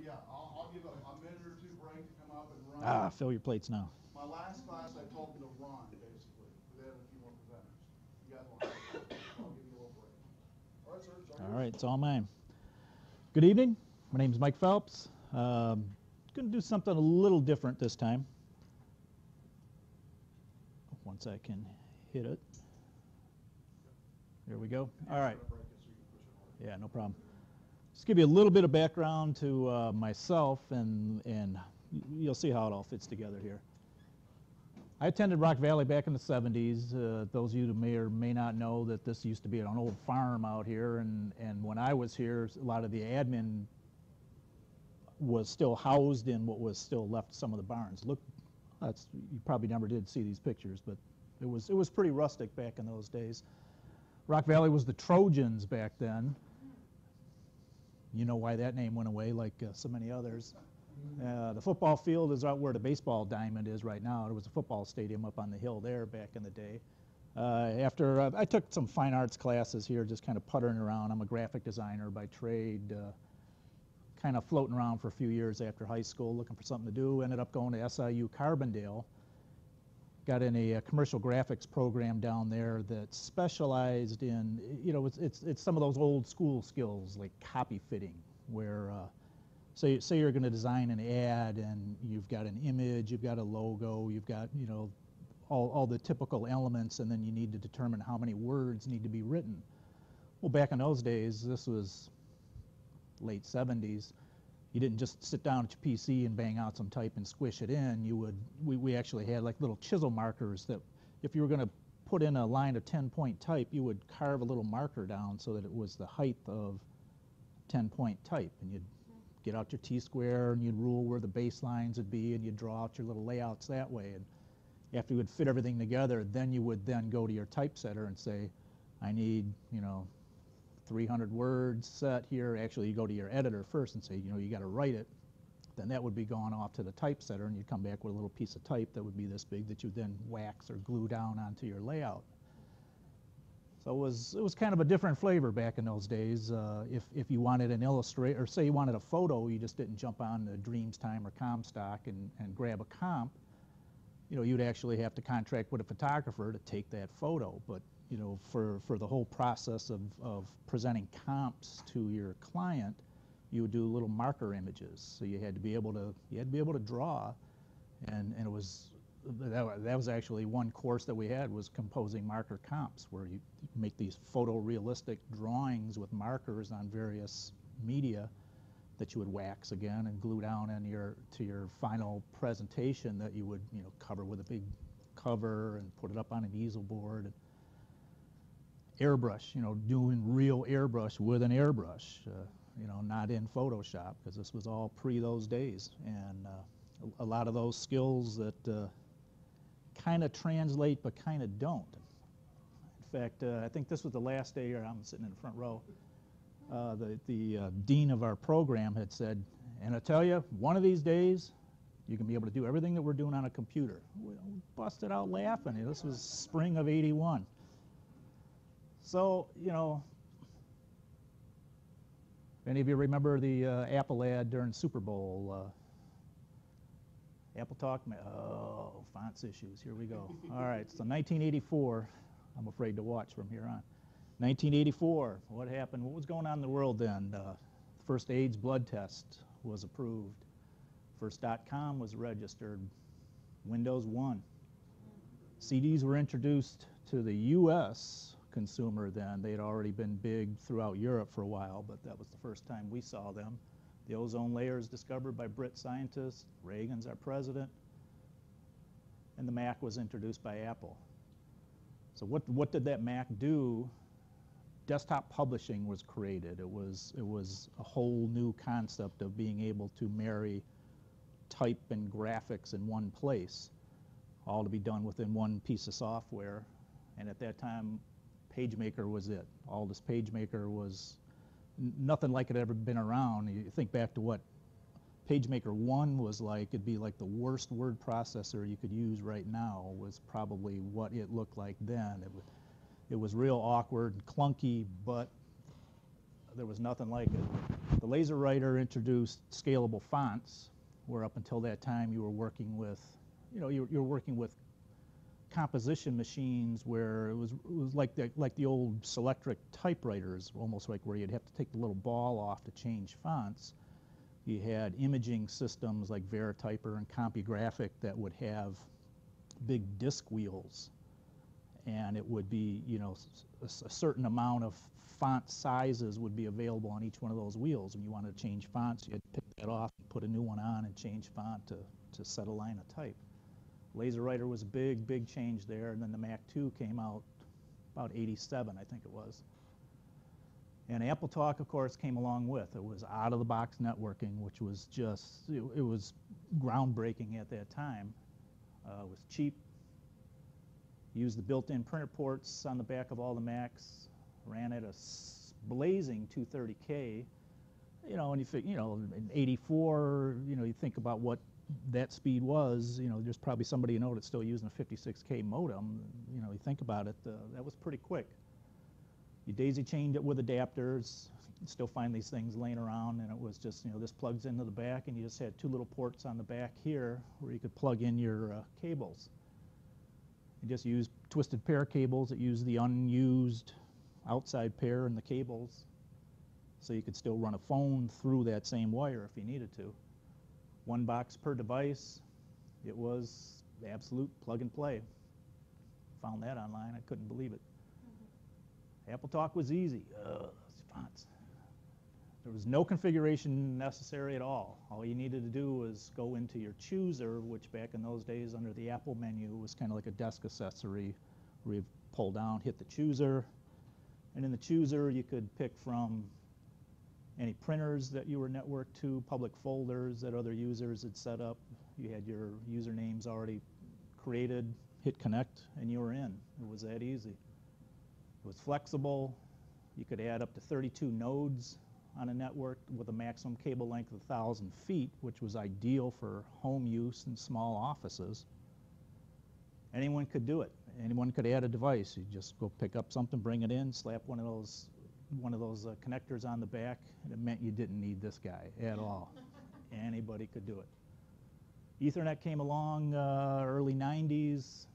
Yeah, I'll give a minute or two break to come up and run. Ah, fill your plates now. My last class, I told them to run, basically. They had a few more presenters. You guys want to I'll give you a little break. All right, sir. All right, it's all mine. Good evening. My name is Mike Phelps. Going to do something a little different this time. Once I can hit it. There we go. All right. Yeah, no problem. Just give you a little bit of background to myself, and you'll see how it all fits together here. I attended Rock Valley back in the 70s. Those of you who may or may not know that this used to be an old farm out here, and when I was here, a lot of the admin was still housed in what was still left some of the barns. Look, you probably never did see these pictures, but it was pretty rustic back in those days. Rock Valley was the Trojans back then. You know why that name went away, like so many others. The football field is out where the baseball diamond is right now. There was a football stadium up on the hill there back in the day. After I took some fine arts classes here, just kind of puttering around. I'm a graphic designer by trade, kind of floating around for a few years after high school, looking for something to do. Ended up going to SIU Carbondale. Got in a commercial graphics program down there that specialized in, you know, it's some of those old school skills like copy fitting, where say you're going to design an ad and you've got an image, you've got a logo, you've got, you know, all the typical elements, and then you need to determine how many words need to be written. Well, back in those days, this was late 70s. You didn't just sit down at your PC and bang out some type and squish it in. We actually had like little chisel markers that if you were going to put in a line of 10-point type, you would carve a little marker down so that it was the height of 10-point type. And you'd get out your T-square and you'd rule where the baselines would be, and you'd draw out your little layouts that way. And after you would fit everything together, then you would then go to your typesetter and say, I need, you know, 300 words set here. Actually, you go to your editor first and say, you know, you got to write it. Then that would be gone off to the typesetter, and you'd come back with a little piece of type that would be this big that you then wax or glue down onto your layout. So it was kind of a different flavor back in those days. If you wanted an illustrate, or say you wanted a photo, you just didn't jump on the Dreamstime or Comstock and grab a comp. You know, you'd actually have to contract with a photographer to take that photo. But you know, for the whole process of presenting comps to your client, you would do little marker images. So you had to be able to draw, and it was that was actually one course that we had, was composing marker comps, where you make these photorealistic drawings with markers on various media that you would wax again and glue down to your final presentation that you would, you know, cover with a big cover and put it up on an easel board. And airbrush, you know, doing real airbrush with an airbrush, you know, not in Photoshop, because this was all pre those days. And a lot of those skills that kind of translate but kind of don't. In fact, I think this was the last day here. I'm sitting in the front row. The dean of our program had said, and I tell you, one of these days, you can be able to do everything that we're doing on a computer. We busted out laughing. This was spring of '81. So, you know, any of you remember the Apple ad during Super Bowl? Apple Talk? Oh, fonts issues. Here we go. All right, so 1984. I'm afraid to watch from here on. 1984, what happened? What was going on in the world then? First AIDS blood test was approved. First .com was registered. Windows 1. CDs were introduced to the U.S. consumer then. They had already been big throughout Europe for a while, but that was the first time we saw them. The ozone layer is discovered by Brit scientists. Reagan's our president. And the Mac was introduced by Apple. So what did that Mac do? Desktop publishing was created. It was a whole new concept of being able to marry type and graphics in one place, all to be done within one piece of software. And at that time, PageMaker was it. Aldus PageMaker was nothing like it had ever been around. You think back to what PageMaker 1 was like, it'd be like the worst word processor you could use right now, was probably what it looked like then. It was real awkward and clunky, but there was nothing like it. The laser writer introduced scalable fonts, where up until that time you were working with, you're working with composition machines where it was like the old Selectric typewriters, almost like where you'd have to take the little ball off to change fonts. You had imaging systems like Verityper and CompuGraphic that would have big disk wheels, and it would be, a certain amount of font sizes would be available on each one of those wheels. When you wanted to change fonts, you had to pick that off and put a new one on and change font to set a line of type. Laser writer was a big change there, and then the Mac II came out about 87, I think it was. And AppleTalk, of course, came along with. It was out-of-the-box networking, which was just, it was groundbreaking at that time. It was cheap. Used the built-in printer ports on the back of all the Macs. Ran at a blazing 230K. And you think, in '84, you think about what that speed was. There's probably somebody that's still using a 56K modem. You think about it, that was pretty quick. You daisy chained it with adapters. You still find these things laying around, and it was just, this plugs into the back, and you just had two little ports on the back here where you could plug in your cables. You just use twisted pair cables that use the unused outside pair in the cables, so you could still run a phone through that same wire if you needed to. One box per device. It was absolute plug and play. Found that online. I couldn't believe it. AppleTalk was easy. Fonts. There was no configuration necessary at all. All you needed to do was go into your chooser, which back in those days under the Apple menu was kind of like a desk accessory, where you pull down, hit the chooser, and in the chooser you could pick from any printers that you were networked to, public folders that other users had set up. You had your usernames already created, hit connect, and you were in. It was that easy. It was flexible. You could add up to 32 nodes on a network with a maximum cable length of 1,000 feet, which was ideal for home use in small offices. Anyone could do it. Anyone could add a device. You just go pick up something, bring it in, slap one of those connectors on the back, and it meant you didn't need this guy at all. Anybody could do it. Ethernet came along early 90s,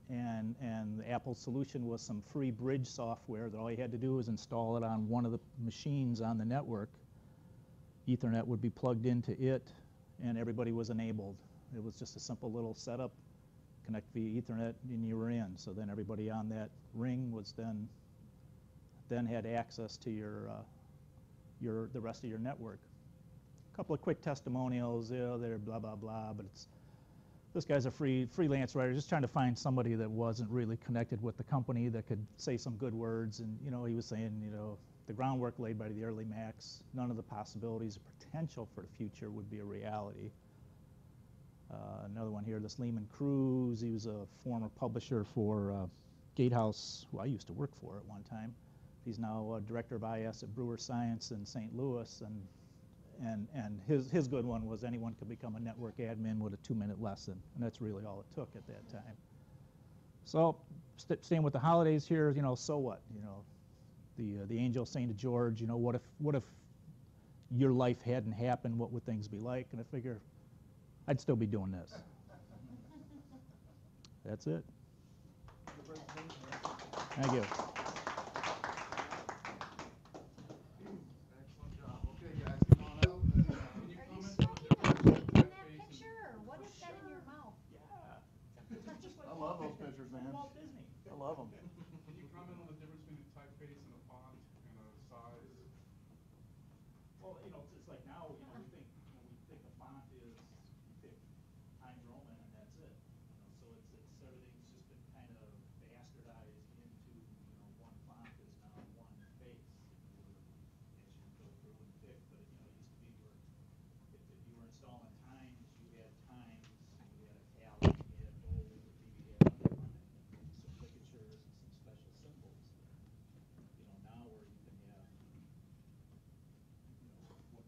and the Apple solution was some free bridge software that all you had to do was install it on one of the machines on the network. Ethernet would be plugged into it, and everybody was enabled. It was just a simple little setup, connect via Ethernet, and you were in. So then everybody on that ring was then had access to the rest of your network. A couple of quick testimonials, they're blah blah blah, but this guy's a freelance writer, just trying to find somebody that wasn't really connected with the company that could say some good words. And he was saying, the groundwork laid by the early Macs, none of the possibilities or potential for the future would be a reality. Another one here, this Lehman Cruz, he was a former publisher for Gatehouse, who I used to work for at one time. He's now director of IS at Brewer Science in St. Louis, and his good one was anyone could become a network admin with a 2-minute lesson, and that's really all it took at that time. So, staying with the holidays here, so what? The angel saying to George, what if your life hadn't happened? What would things be like? And I figure I'd still be doing this. That's it. Thank you. Love them. Can you comment on the difference between a typeface and a font and a size? Well, it's like now, we think a font is, you pick Times Roman and that's it. So everything's just been kind of bastardized into, one font is now one face. As you go through and pick, but it used to be if you were installing Times, you had Times, you had italic, you had bold, maybe you had underline. Ligatures and some special symbols. Now where you can have,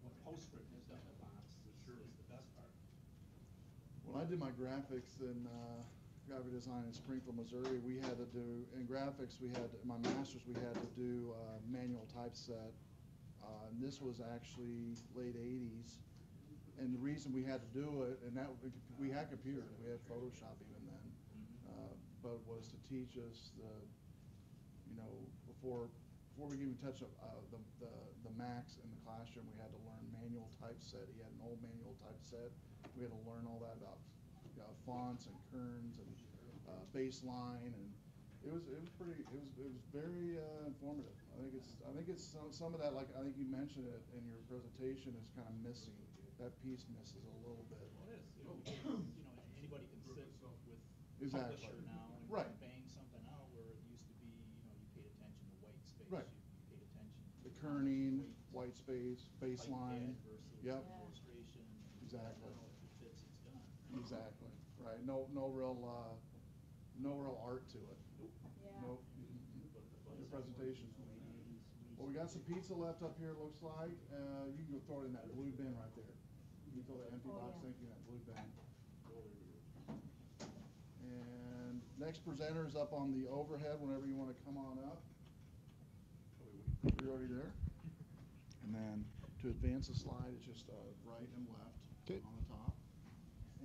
what PostScript has done to fonts is the best part. When I did my graphics and graphic design in Springfield, Missouri, we had to do, in graphics, my master's, we had to do manual typeset this was actually late 80s. And the reason we had to do it, and that we had computers, we had Photoshop even then, but was to teach us before we could even touch the Macs in the classroom, we had to learn manual typeset. He had an old manual typeset. We had to learn all that about fonts and kerns and baseline, and it was very informative. I think it's some of that, like I think you mentioned it in your presentation, is kind of missing. That piece misses a little bit. Well, it is. Anybody can sit with Exactly. Publisher now and Right. bang something out, where it used to be, you paid attention to white space. Right. You paid attention to The kerning, white space, baseline. versus Yep. illustration. Exactly. If it fits, it's done. Exactly. Right. No real art to it. Yeah. Nope. Your presentation. Well, we got some pizza left up here, it looks like. You can go throw it in that blue bin right there. You can throw that empty box, yeah. thank you, in that blue bin. And next presenter is up on the overhead whenever you want to come on up. You're already there. And then to advance the slide, it's just right and left on the top.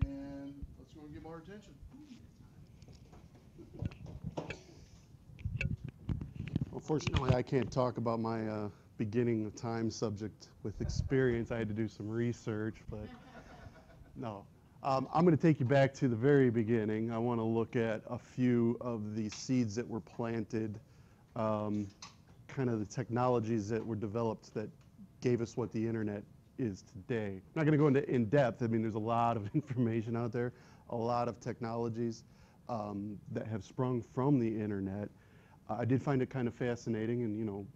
And let's go and get more attention. Unfortunately, I can't talk about my beginning of time subject with experience. I had to do some research, but no. I'm going to take you back to the very beginning. I want to look at a few of the seeds that were planted, kind of the technologies that were developed that gave us what the internet is today. I'm not going to go into in depth. I mean, there's a lot of information out there, a lot of technologies that have sprung from the internet. I did find it kind of fascinating, and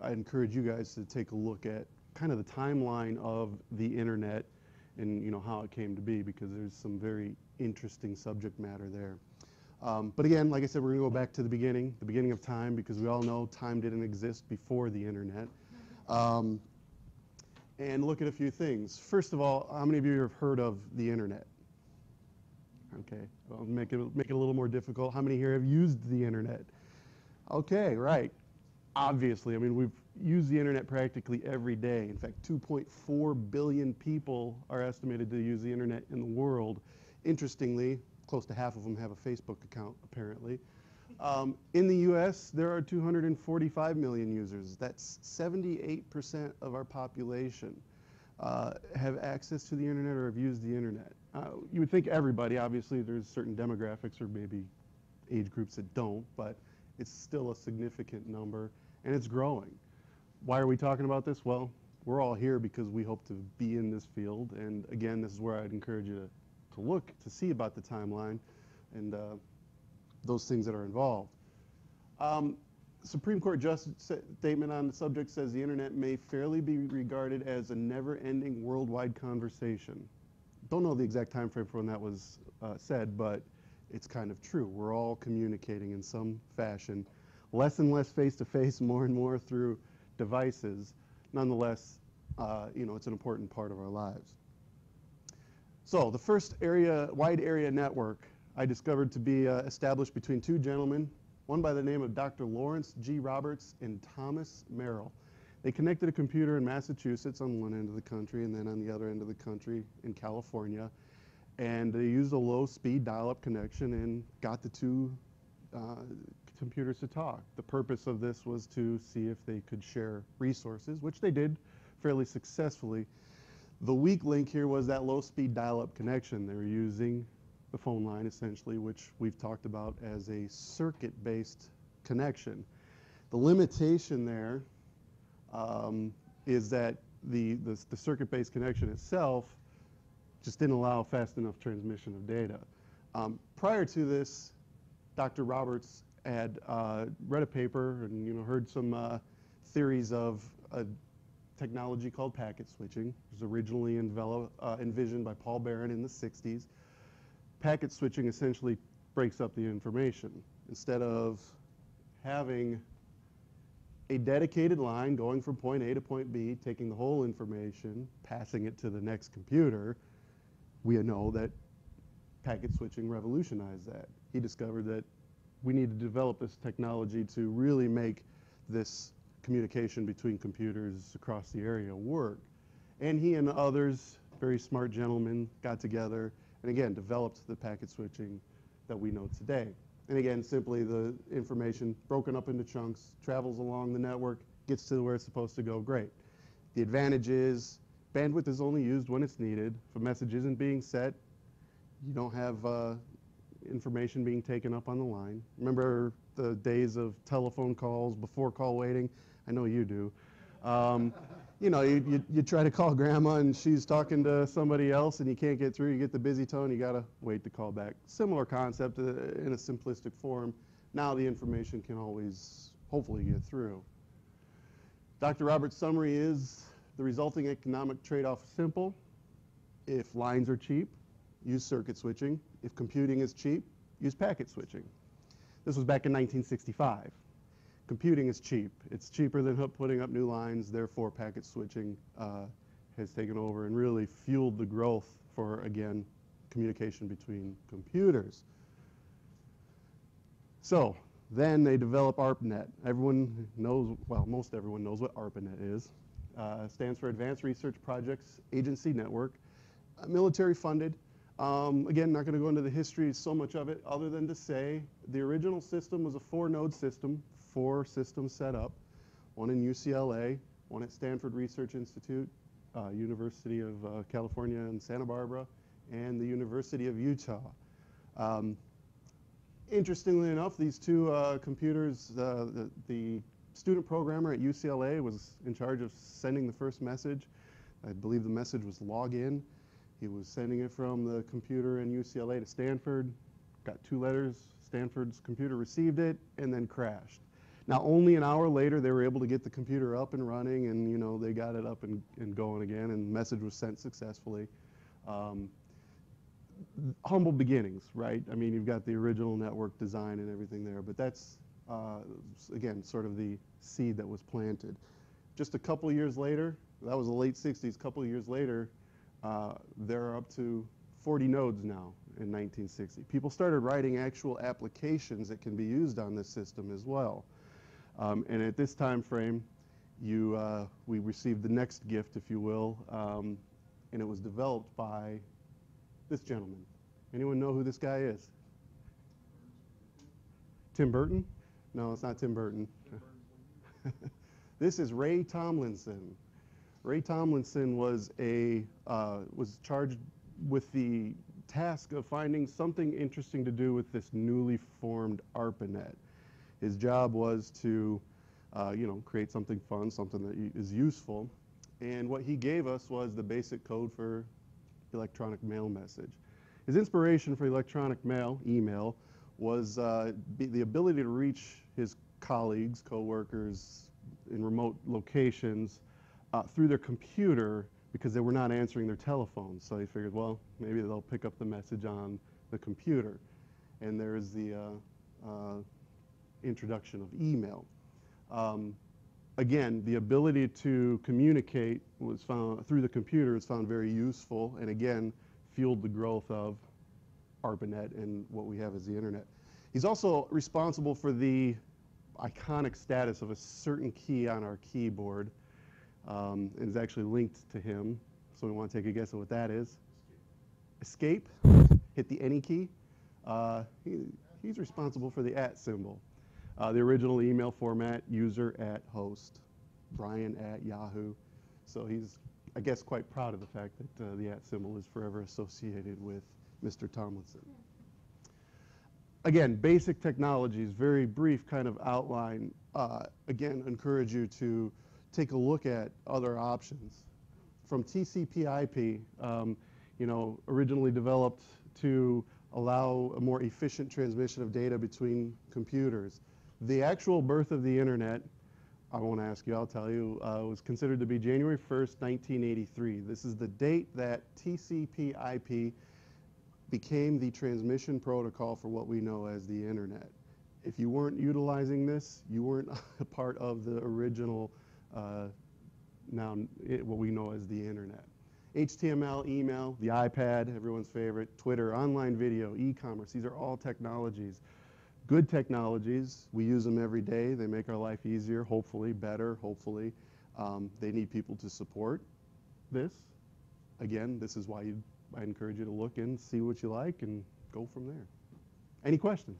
I encourage you guys to take a look at kind of the timeline of the internet and how it came to be, because there's some very interesting subject matter there. But again, like I said, we're going to go back to the beginning of time, because we all know time didn't exist before the internet. And look at a few things. First of all, how many of you have heard of the internet? Okay, well, make it a little more difficult. How many here have used the internet? Okay, right. Obviously, I mean, we've used the internet practically every day. In fact, 2.4 billion people are estimated to use the internet in the world. Interestingly, close to half of them have a Facebook account, apparently. In the US, there are 245 million users. That's 78% of our population have access to the internet or have used the internet. You would think everybody, obviously there's certain demographics or maybe age groups that don't, but it's still a significant number, and it's growing. Why are we talking about this? Well, we're all here because we hope to be in this field, and again, this is where I'd encourage you to look to see about the timeline and those things that are involved. Supreme Court Justice statement on the subject says the internet may fairly be regarded as a never-ending worldwide conversation. Don't know the exact time frame for when that was said, but it's kind of true. We're all communicating in some fashion, less and less face-to-face, more and more through devices. Nonetheless, it's an important part of our lives. So the first wide area network I discovered to be established between two gentlemen, one by the name of Dr. Lawrence G. Roberts and Thomas Merrill. They connected a computer in Massachusetts on one end of the country and then on the other end of the country in California. And they used a low-speed dial-up connection and got the two computers to talk. The purpose of this was to see if they could share resources, which they did fairly successfully. The weak link here was that low-speed dial-up connection. They were using the phone line, essentially, which we've talked about as a circuit-based connection. The limitation there is that the circuit-based connection itself just didn't allow fast enough transmission of data. Prior to this, Dr. Roberts had read a paper and heard some theories of a technology called packet switching. It was originally envisioned by Paul Barron in the 60s. Packet switching essentially breaks up the information. Instead of having a dedicated line going from point A to point B, taking the whole information, passing it to the next computer, we know that packet switching revolutionized that. He discovered that we need to develop this technology to really make this communication between computers across the area work. And he and others, very smart gentlemen, got together and again developed the packet switching that we know today. And again, simply the information broken up into chunks, travels along the network, gets to where it's supposed to go, great. The advantage is bandwidth is only used when it's needed. If a message isn't being sent, you don't have information being taken up on the line. Remember the days of telephone calls, before call waiting? I know you do. You know, you try to call grandma and she's talking to somebody else and you can't get through, you get the busy tone, you gotta wait to call back. Similar concept in a simplistic form. Now the information can always, hopefully, get through. Dr. Roberts' summary is the resulting economic trade-off is simple. If lines are cheap, use circuit switching. If computing is cheap, use packet switching. This was back in 1965. Computing is cheap. It's cheaper than putting up new lines, therefore packet switching has taken over and really fueled the growth for, again, communication between computers. So then they develop ARPANET. Everyone knows, well, most everyone knows what ARPANET is. Stands for Advanced Research Projects Agency Network. Military funded. Again, not going to go into the history so much of it other than to say the original system was a 4-node system, 4 systems set up, one in UCLA, one at Stanford Research Institute, University of California in Santa Barbara, and the University of Utah. Interestingly enough, these two computers, the student programmer at UCLA was in charge of sending the first message. I believe the message was login. He was sending it from the computer in UCLA to Stanford, got 2 letters, Stanford's computer received it, and then crashed. Now, only an hour later, they were able to get the computer up and running, and you know, they got it up and going again, and the message was sent successfully. Humble beginnings, right? I mean, you've got the original network design and everything there, but that's, again, sort of the seed that was planted. Just a couple of years later, that was the late 60s, a couple of years later, they're up to 40 nodes now in 1960. People started writing actual applications that can be used on this system as well. And at this time frame, we received the next gift, if you will, and it was developed by this gentleman. Anyone know who this guy is? Tim Burton? No, it's not Tim Burton. This is Ray Tomlinson. Ray Tomlinson was charged with the task of finding something interesting to do with this newly formed ARPANET. His job was to, you know, create something fun, something that is useful. And what he gave us was the basic code for electronic mail message. His inspiration for electronic mail, email, was the ability to reach his colleagues, coworkers in remote locations through their computer because they were not answering their telephones. So he figured, well, maybe they'll pick up the message on the computer. And there's the introduction of email. Again, the ability to communicate was found through the computer is found very useful, and again, fueled the growth of ARPANET and what we have as the internet. He's also responsible for the iconic status of a certain key on our keyboard, and is actually linked to him. So we want to take a guess at what that is. Escape. Hit the any key. He's responsible for the @ symbol. The original email format, user @ host, Brian @ Yahoo. So he's, I guess, quite proud of the fact that the @ symbol is forever associated with Mr. Tomlinson. Again, basic technologies, very brief kind of outline. Again, encourage you to take a look at other options. From TCP/IP, you know, originally developed to allow a more efficient transmission of data between computers. The actual birth of the internet, I won't ask you, I'll tell you, was considered to be January 1st, 1983. This is the date that TCP/IP became the transmission protocol for what we know as the internet. If you weren't utilizing this, you weren't a part of the original, what we know as the internet. HTML, email, the iPad, everyone's favorite, Twitter, online video, e-commerce, these are all technologies good technologies. We use them every day. They make our life easier, hopefully, better, hopefully. They need people to support this. Again, this is why I encourage you to look and see what you like and go from there. Any questions?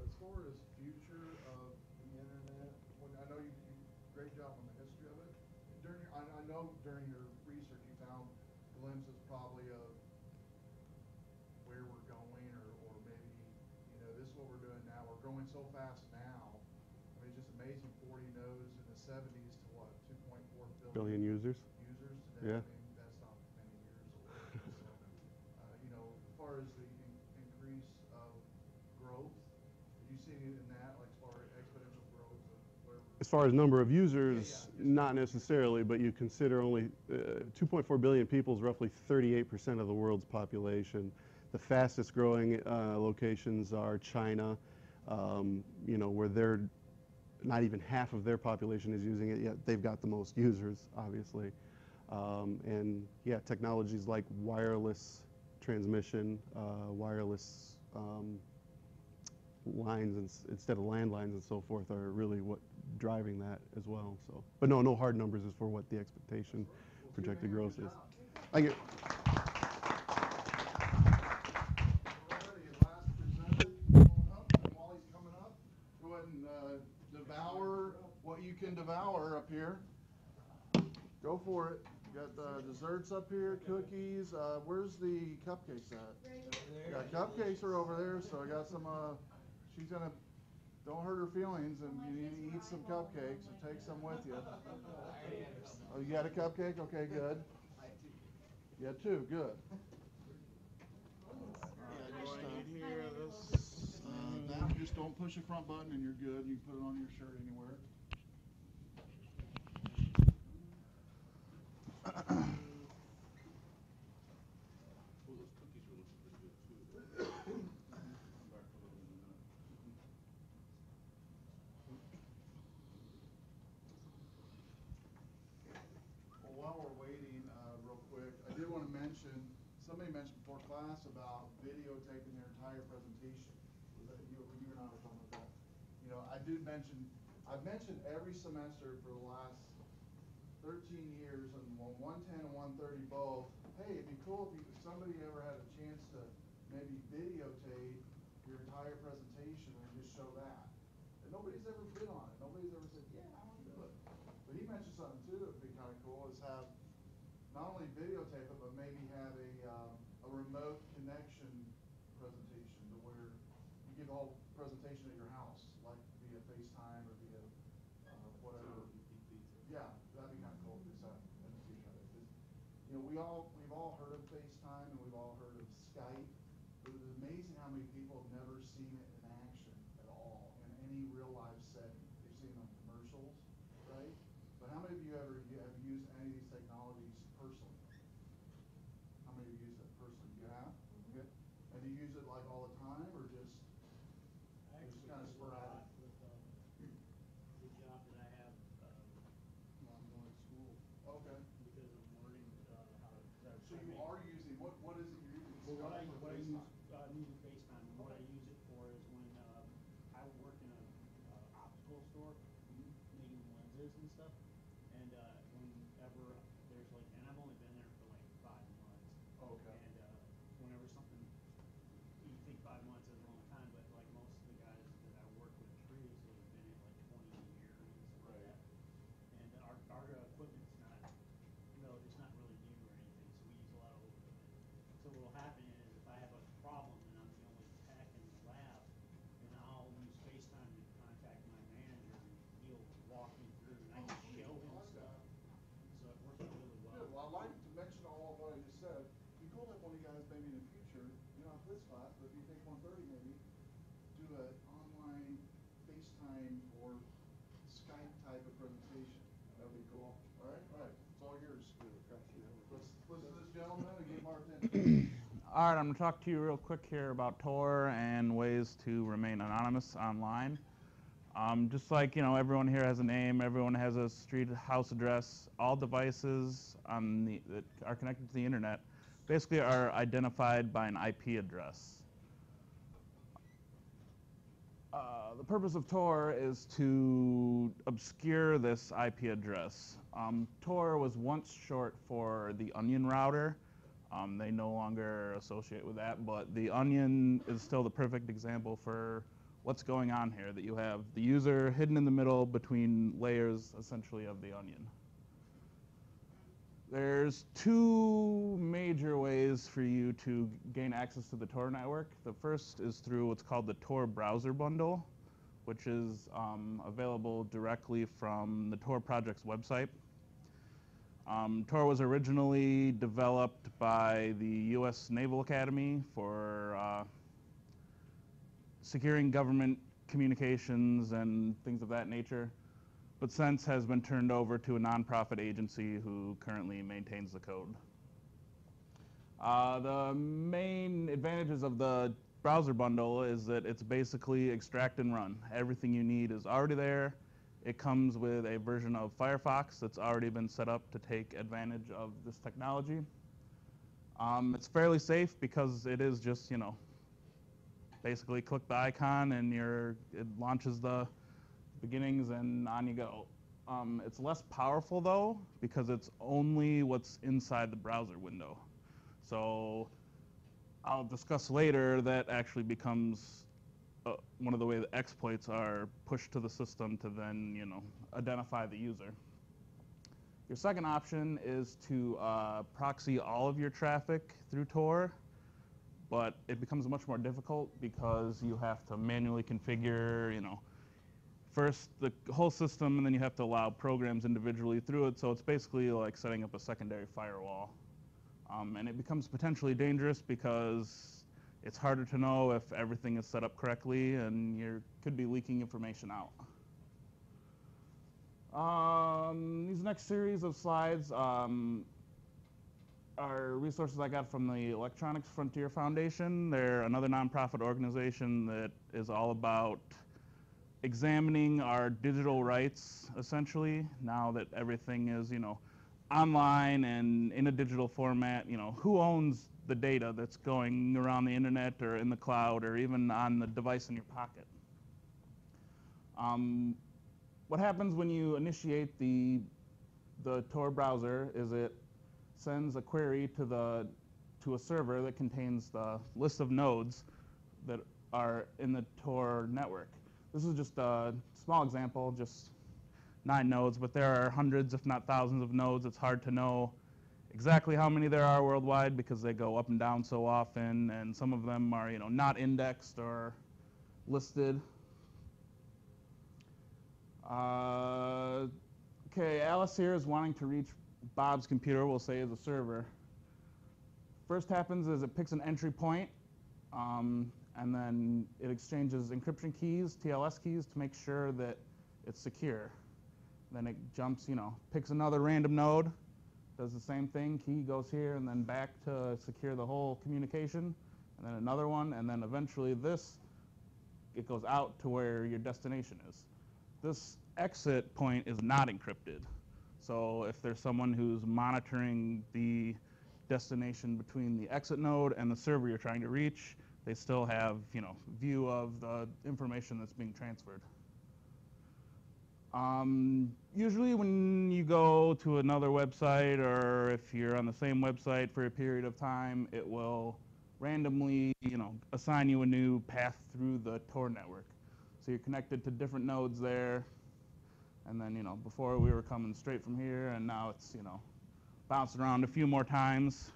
As far as future of the internet, I know you great job on the history of it. I know during your research you found glimpses probably of where we're going, or maybe, this is what we're doing now. We're growing so fast now. I mean, it's just amazing. 40 nodes in the 70s to what, 2.4 Billion users. Users today. Yeah. I mean, that's not many years away. So, as far as the increase of growth, are you seeing it in that, like as far as exponential growth of where? As far as number of users, Yeah. not necessarily, but you consider only 2.4 billion people is roughly 38% of the world's population. The fastest growing locations are China, where they're not even half of their population is using it yet. They've got the most users, obviously. And yeah, technologies like wireless transmission, wireless lines instead of landlines and so forth are really what driving that as well. So, but no hard numbers as for what the expectation projected growth is. Thank you. Last presenter, going up, and while he's coming up, go ahead and devour what you can devour up here. Go for it. You got desserts up here, cookies. Where's the cupcakes at? Yeah, cupcakes are over there. So I got some. She's gonna. Don't hurt her feelings, and you need to eat some cupcakes or take some with you. Oh, you got a cupcake? Okay, good. Yeah, two. Good. That, just don't push the front button and you're good. You can put it on your shirt anywhere. Well, while we're waiting, real quick, I did want to mention, somebody mentioned before class about videotaping their entire presentation. Was that you and I were talking about that? I've mentioned every semester for the last 13 years, and on 110 and 130 both, hey, it'd be cool if somebody ever had a chance to maybe videotape your entire presentation and just show that. And nobody's ever bid on it. Nobody's ever said, yeah, I want to do it. But he mentioned something too that would be kind of cool, is have not only videotape it, but maybe have a remote connection presentation to where you give the whole presentation at your house, like via FaceTime or via whatever. Yeah, that'd be kind of cool. In the future, we've all heard of FaceTime and we've all heard of Skype, but it's amazing how many people have never seen it in action at all in any real life setting. They've seen it on commercials, right? But how many of you have used any of these technologies personally? How many of you use it personally? You have? Okay. And do you use it like all the time or just kind of sporadic? The job that I have while I'm going to school. Okay. Because I'm learning how to. So you are using, what is it you're using? Well, what I use, FaceTime? I'm using FaceTime, and what I use it for is when I work in a optical store, making lenses and stuff, and whenever there's like, and I've only been there for like 5 months. Okay. And whenever something, you think 5 months is a long time, but like most of the guys that I work with previously have been in like 20 years and stuff like that. And our equipment's not, it's not really new or anything, so we use a lot of old equipment. So what will happen is if I have a problem and I'm the only tech in the lab, then I'll use FaceTime to contact my manager and he'll walk me through and I can show him stuff. So it works out really well. Good. Well, I'd like to mention all of what I just said. It'd be cool if one of you guys maybe in the future, not for this class, but if you take 130 maybe, do an online FaceTime or Skype type of presentation. That'd be cool. All right? All right. It's all yours. Let's listen to this gentleman and get more attention. All right, I'm going to talk to you real quick here about Tor and ways to remain anonymous online. Just like, everyone here has a name, everyone has a street house address, all devices that are connected to the internet basically are identified by an IP address. The purpose of Tor is to obscure this IP address. Tor was once short for the Onion router. They no longer associate with that, but the Onion is still the perfect example for what's going on here, that you have the user hidden in the middle between layers, essentially, of the Onion. There's two major ways for you to gain access to the Tor network. The first is through what's called the Tor browser bundle, which is available directly from the Tor project's website. Tor was originally developed by the U.S. Naval Academy for securing government communications and things of that nature, but since has been turned over to a nonprofit agency who currently maintains the code. The main advantages of the browser bundle is that it's basically extract and run. Everything you need is already there. It comes with a version of Firefox that's already been set up to take advantage of this technology. It's fairly safe because it is just, basically click the icon and it launches the beginnings and on you go. It's less powerful though because it's only what's inside the browser window. So I'll discuss later that actually becomes one of the way the exploits are pushed to the system to then, identify the user. Your second option is to proxy all of your traffic through Tor, but it becomes much more difficult because you have to manually configure, first the whole system, and then you have to allow programs individually through it. So it's basically like setting up a secondary firewall. And it becomes potentially dangerous because it's harder to know if everything is set up correctly, and you could be leaking information out. These next series of slides are resources I got from the Electronics Frontier Foundation. They're another nonprofit organization that is all about examining our digital rights, essentially, now that everything is, online and in a digital format. Who owns the data that's going around the internet or in the cloud or even on the device in your pocket? What happens when you initiate the Tor browser is it sends a query to a server that contains the list of nodes that are in the Tor network. This is just a small example, just 9 nodes, but there are hundreds, if not thousands of nodes. It's hard to know exactly how many there are worldwide because they go up and down so often, and some of them are, not indexed or listed. Okay, Alice here is wanting to reach Bob's computer, we'll say, as a server. First happens is it picks an entry point, and then it exchanges encryption keys, TLS keys, to make sure that it's secure. Then it jumps, picks another random node, does the same thing, key goes here, and then back to secure the whole communication, and then another one, and then eventually it goes out to where your destination is. This exit point is not encrypted. So if there's someone who's monitoring the destination between the exit node and the server you're trying to reach, they still have, view of the information that's being transferred. Usually when you go to another website, or if you're on the same website for a period of time, it will randomly, assign you a new path through the Tor network. So you're connected to different nodes there, and then, before we were coming straight from here, and now it's, bounced around a few more times.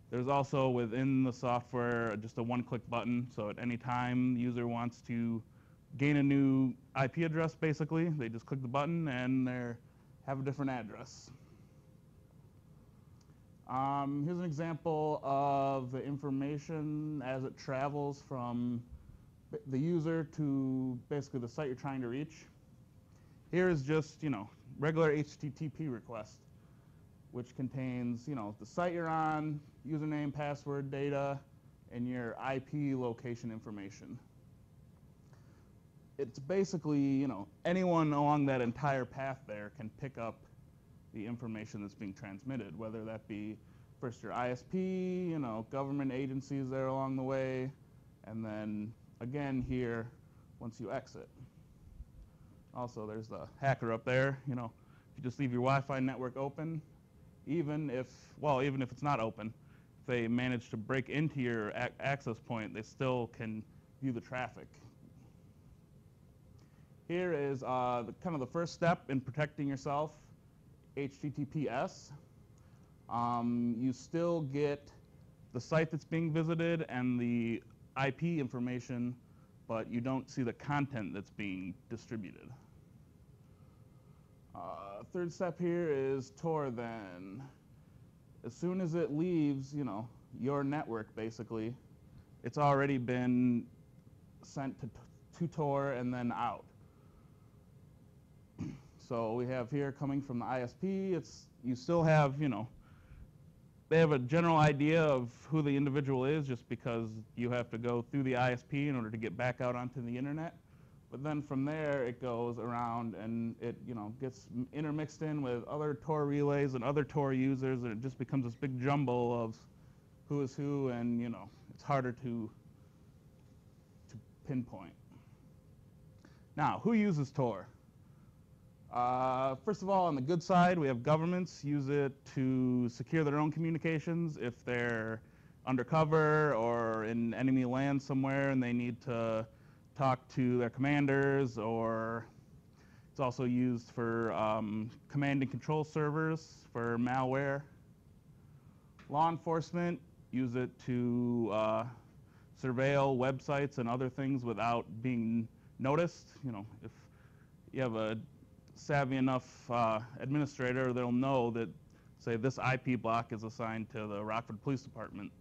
There's also within the software just a one-click button, so at any time the user wants to gain a new IP address, basically, they just click the button and they have a different address. Here's an example of the information as it travels from the user to basically the site you're trying to reach. Here is just, regular HTTP request, which contains, the site you're on, username, password, data, and your IP location information. It's basically, anyone along that entire path there can pick up the information that's being transmitted, whether that be first your ISP, government agencies there along the way, and then again here, once you exit. Also, there's the hacker up there. You know, if you just leave your Wi-Fi network open, even if it's not open, if they manage to break into your access point, they still can view the traffic. Here is kind of the first step in protecting yourself, HTTPS. You still get the site that's being visited and the IP information, but you don't see the content that's being distributed. Third step here is Tor then. As soon as it leaves, you know, your network basically, it's already been sent to Tor and then out. So we have here coming from the ISP, you still have, you know, they have a general idea of who the individual is just because you have to go through the ISP in order to get back out onto the internet. But then from there, it goes around and it, you know, gets intermixed in with other Tor relays and other Tor users, and it just becomes this big jumble of who is who, and, you know, it's harder to pinpoint. Now, who uses Tor? First of all, on the good side, we have governments use it to secure their own communications if they're undercover or in enemy land somewhere and they need to talk to their commanders, or it's also used for command and control servers for malware. Law enforcement use it to surveil websites and other things without being noticed. You know, if you have a savvy enough administrator, they'll know that, say, this IP block is assigned to the Rockford Police Department.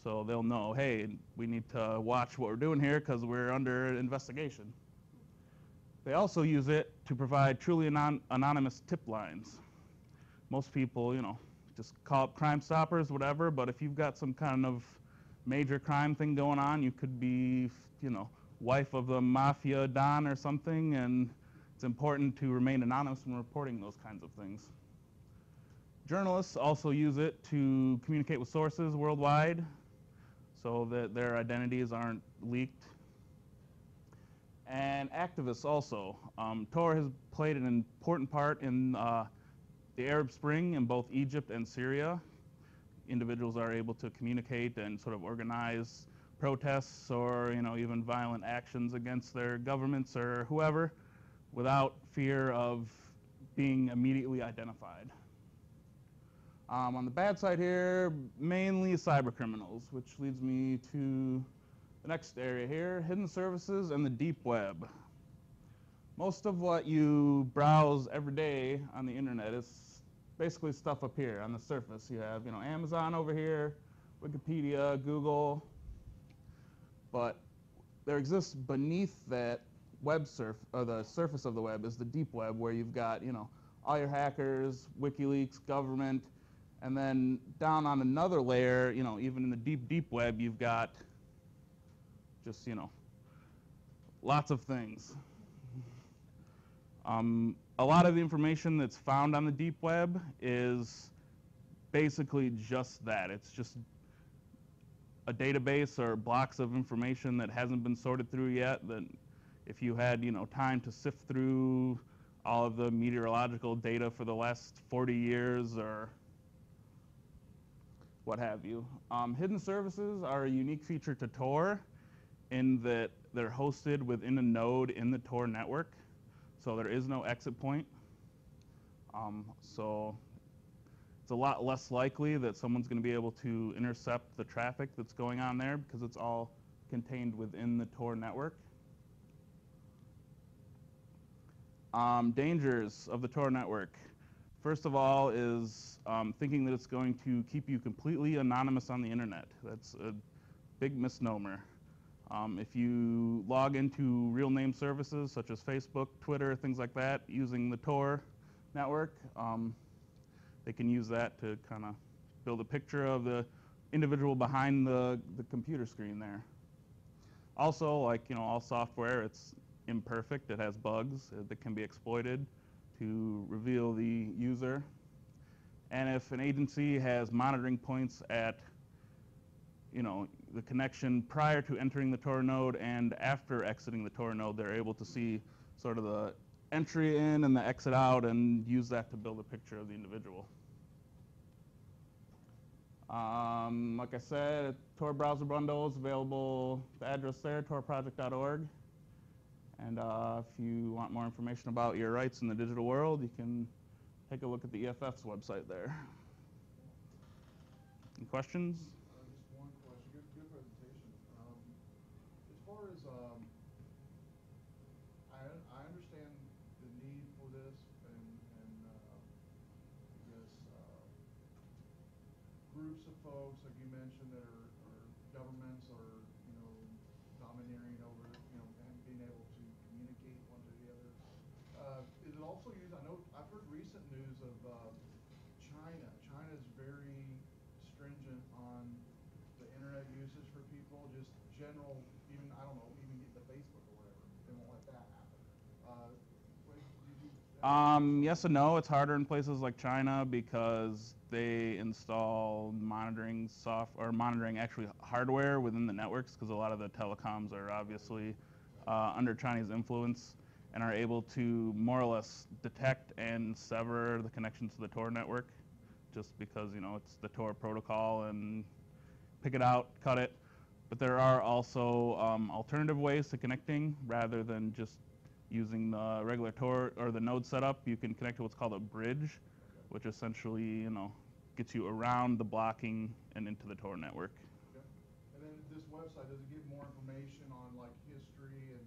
So they'll know, hey, we need to watch what we're doing here because we're under investigation. They also use it to provide truly anonymous tip lines. Most people, you know, just call up Crime Stoppers, whatever, but if you've got some kind of major crime thing going on, you could be, you know, wife of the mafia don or something, and it's important to remain anonymous when reporting those kinds of things. Journalists also use it to communicate with sources worldwide so that their identities aren't leaked. And activists also. Tor has played an important part in the Arab Spring in both Egypt and Syria. Individuals are able to communicate and sort of organize protests or, you know, even violent actions against their governments or whoever without fear of being immediately identified. On the bad side here, mainly cyber criminals, which leads me to the next area here, hidden services and the deep web. Most of what you browse every day on the internet is basically stuff up here on the surface. You have, you know, Amazon over here, Wikipedia, Google, but there exists beneath that the surface of the web is the deep web, where you've got, you know, all your hackers, WikiLeaks, government, and then down on another layer, you know, even in the deep, deep web, you've got just, you know, lots of things. A lot of the information that's found on the deep web is basically just that. It's just a database or blocks of information that hasn't been sorted through yet, that if you had, you know, time to sift through all of the meteorological data for the last 40 years or what have you. Hidden services are a unique feature to Tor in that they're hosted within a node in the Tor network, so there is no exit point. So it's a lot less likely that someone's going to be able to intercept the traffic that's going on there because it's all contained within the Tor network. Dangers of the Tor network. First of all is thinking that it's going to keep you completely anonymous on the internet. That's a big misnomer. If you log into real name services such as Facebook, Twitter, things like that, using the Tor network, they can use that to kind of build a picture of the individual behind the computer screen there. Also, like, you know, all software, it's imperfect. It has bugs that can be exploited to reveal the user. And if an agency has monitoring points at, the connection prior to entering the Tor node and after exiting the Tor node. They're able to see sort of the entry in and the exit out and use that to build a picture of the individual. Like I said, Tor browser bundle is available, the address there, torproject.org. And if you want more information about your rights in the digital world, you can take a look at the EFF's website there. Any questions? Just one question. Good presentation. As far as I understand the need for this, and I guess groups of folks, like you mentioned, that are governments or domineering over and being able to communicate one to the other. Is it also used? I know I've heard recent news of China. China's very stringent on the internet usage for people, just general, even, I don't know, even get to Facebook or whatever. They won't let that happen. Yes and no. It's harder in places like China because they install monitoring monitoring actually hardware within the networks, because a lot of the telecoms are obviously under Chinese influence and are able to more or less detect and sever the connections to the Tor network, just because it's the Tor protocol, and pick it out, cut it. But there are also alternative ways to connecting rather than just using the regular Tor or the node setup. You can connect to what's called a bridge, which essentially gets you around the blocking and into the Tor network. Okay. And then this website, does it give more information on like history and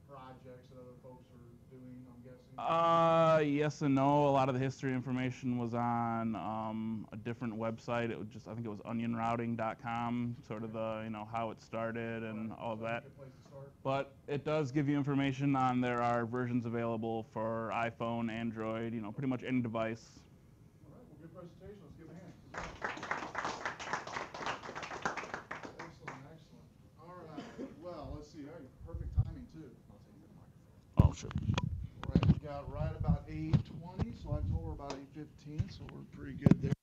projects that other folks are doing, I'm guessing? Yes and no. A lot of the history information was on a different website. It was I think it was onionrouting.com, sort of the, how it started and all of that. Good place to start. But it does give you information on, there are versions available for iPhone, Android, pretty much any device. All right, well, good presentation. Let's give a hand. Excellent, excellent. All right, well, let's see. All right, perfect timing, too. Oh, sure. All right, we got right about 8:20, so I told her about 8:15, so we're pretty good there.